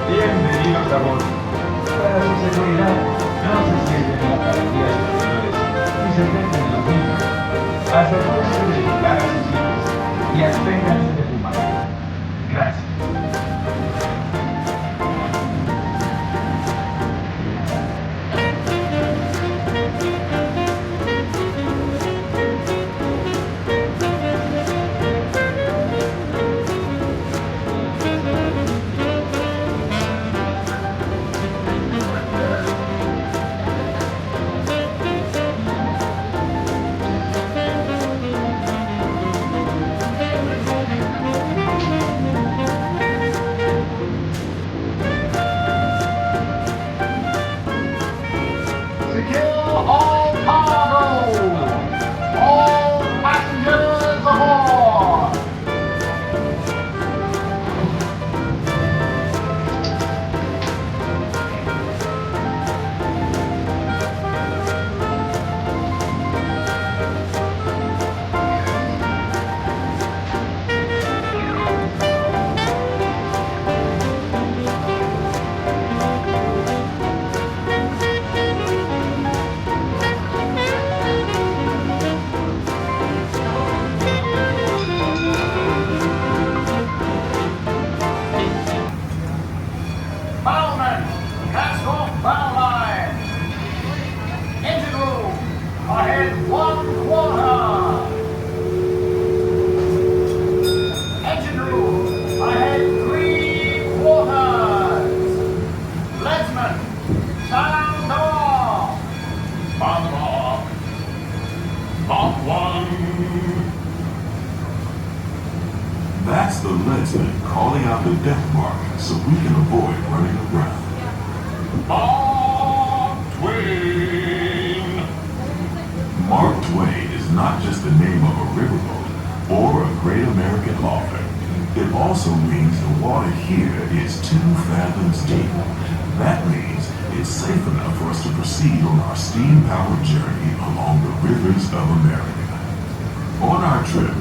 Bienvenidos a bordo. Para su seguridad, no se sienten en la galería superiores y se meten en los mismos. Asegúrense de llegar a sus sitios y absténganse de fumar. Gracias. That's the leadsman calling out the death mark so we can avoid running aground. Mark Twain! Mark Twain is not just the name of a riverboat or a great American author. It also means the water here is 2 fathoms deep. That means it's safe enough for us to proceed on our steam-powered journey along the rivers of America. On our trip,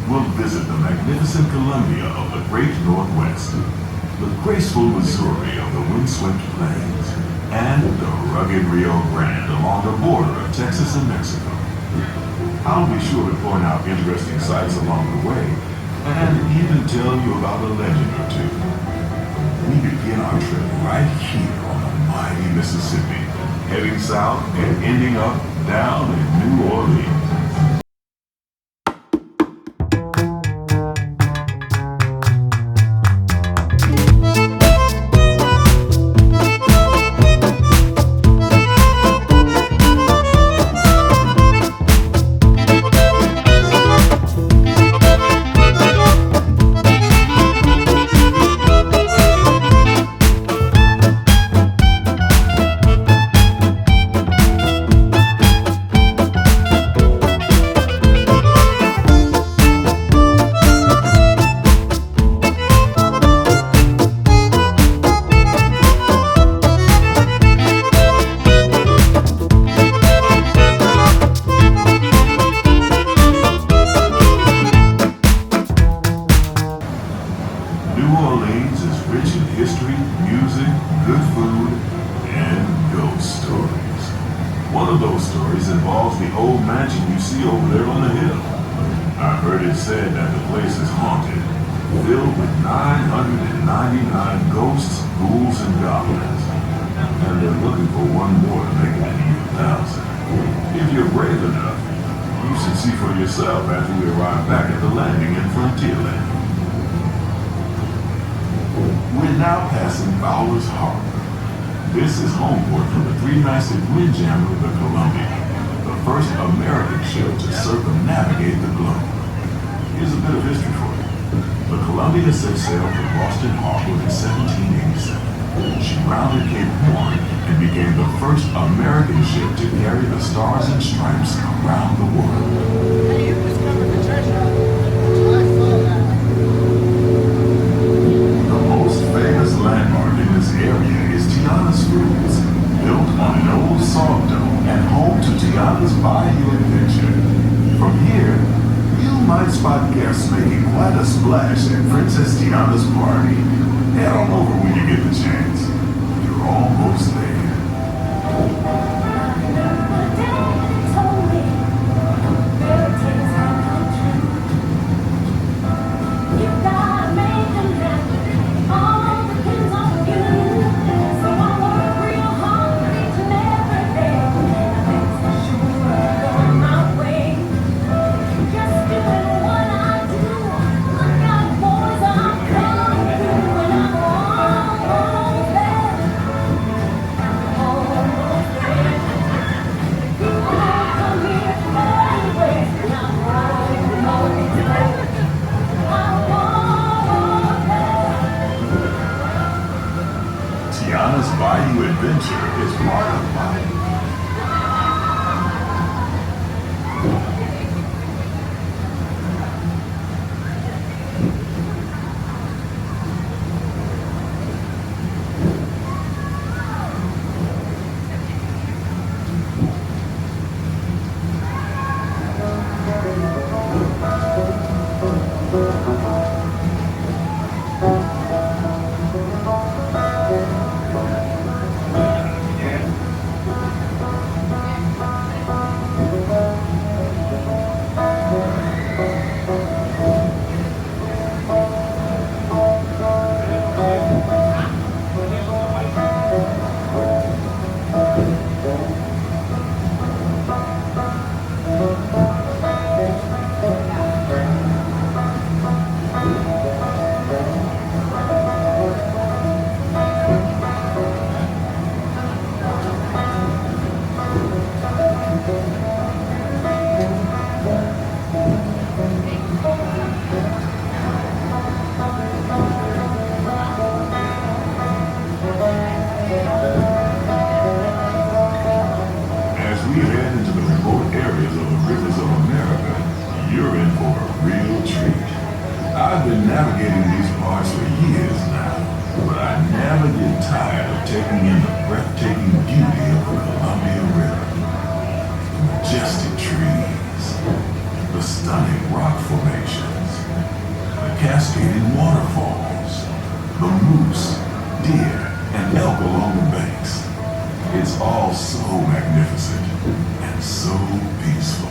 we'll visit the magnificent Columbia of the Great Northwest, the graceful Missouri of the windswept plains, and the rugged Rio Grande along the border of Texas and Mexico. I'll be sure to point out interesting sights along the way, and even tell you about a legend or two. We begin our trip right here on the mighty Mississippi, heading south and ending up down in New Orleans. One of those stories involves the old mansion you see over there on the hill. I've heard it said that the place is haunted, filled with 999 ghosts, ghouls, and goblins. And they're looking for one more to make it an even 1,000. If you're brave enough, you should see for yourself after we arrive back at the landing in Frontierland. We're now passing Fowler's Harbor. This is homeport for the three-masted windjammer of the Columbia, the first American ship to circumnavigate the globe. Here's a bit of history for you. The Columbia set sail from Boston Harbor in 1787. She rounded Cape Horn and became the first American ship to carry the Stars and Stripes around the world. Hey, you discovered the treasure. I saw that. The most famous landmark in this area is Tiana's Foods, built on an old sawed dome and home to Tiana's Bayou Adventure. From here, you might spot guests making quite a splash at Princess Tiana's party. Head on over when you get the chance. You're almost there. Tiana's Bayou Adventure is part of life. I've been navigating these parts for years now, but I never get tired of taking in the breathtaking beauty of the Columbia River. The majestic trees, the stunning rock formations, the cascading waterfalls, the moose, deer, and elk along the banks. It's all so magnificent and so peaceful.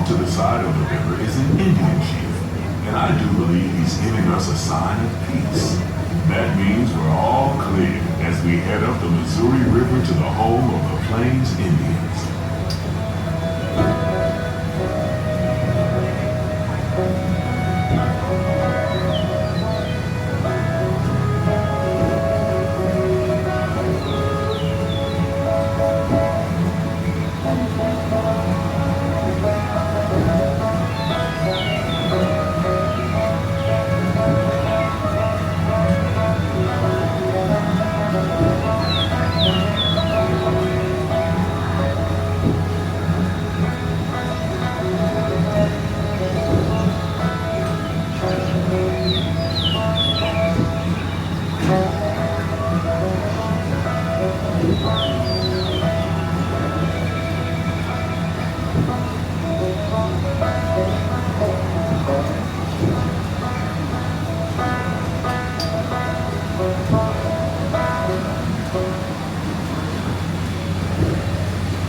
To the side of the river is an Indian chief, and I do believe he's giving us a sign of peace. That means we're all clear as we head up the Missouri River to the home of the Plains Indians.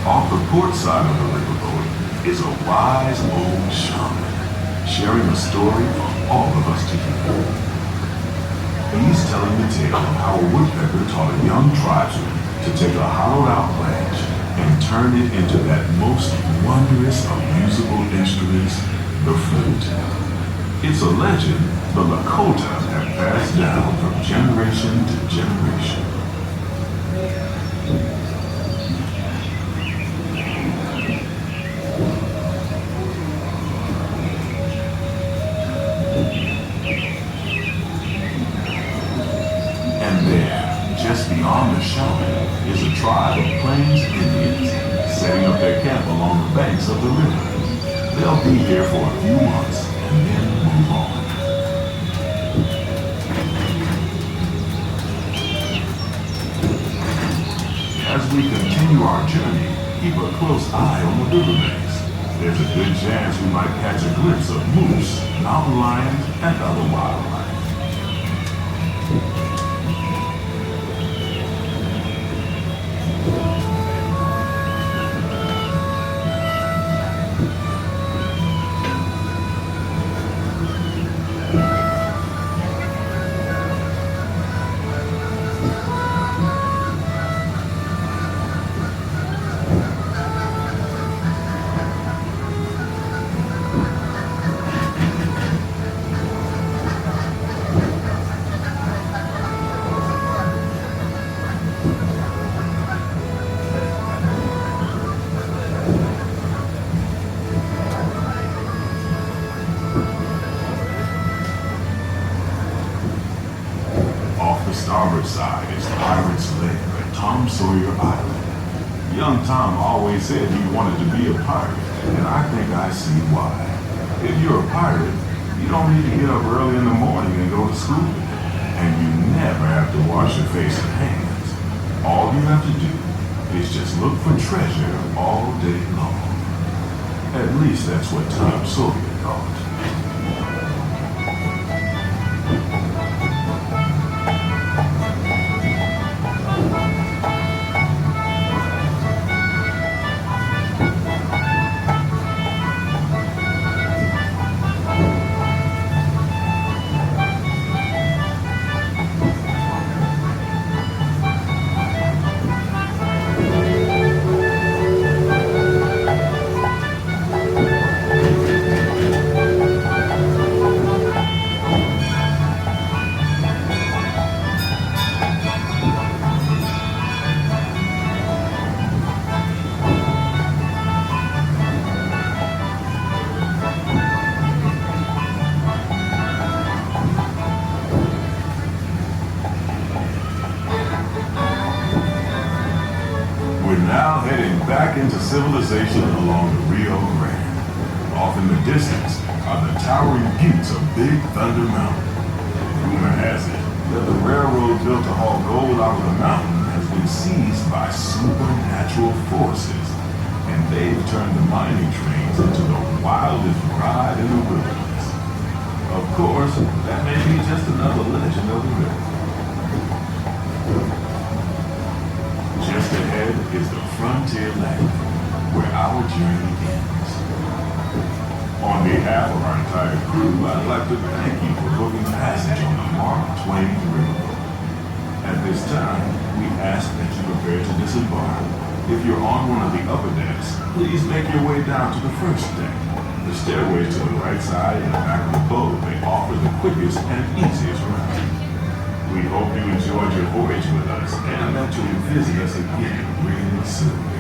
Off the port side of the riverboat is a wise old shaman, sharing a story for all of us to hear. He's telling the tale of how a woodpecker taught a young tribesman to take a hollowed-out branch and turn it into that most wondrous of musical instruments, the flute. It's a legend the Lakota have passed down from generation to generation. And there, just beyond the shaman, is a tribe of Plains Indians setting up their camp along the banks of the river. They'll be here for a few months and then move on. As we continue our journey, keep a close eye on the riverbanks. There's a good chance we might catch a glimpse of moose, mountain lions, and other wildlife. Starboard side is Pirate's Lair at Tom Sawyer Island. Young Tom always said he wanted to be a pirate, and I think I see why. If you're a pirate, you don't need to get up early in the morning and go to school, and you never have to wash your face and hands. All you have to do is just look for treasure all day long. At least that's what Tom Sawyer thought. Now heading back into civilization along the Rio Grande. Off in the distance are the towering buttes of Big Thunder Mountain. Rumor has it that the railroad built to haul gold out of the mountain has been seized by supernatural forces, and they've turned the mining trains into the wildest ride in the wilderness. Of course, that may be just another legend of the river. Just ahead is the frontier land, where our journey ends. On behalf of our entire crew, I'd like to thank you for booking passage on the Twain Riverboat. At this time, we ask that you prepare to disembark. If you're on one of the upper decks, please make your way down to the first deck. The stairways to the right side and the back of the boat may offer the quickest and easiest route. We hope you enjoyed your voyage with us and that you'll visit us again really soon.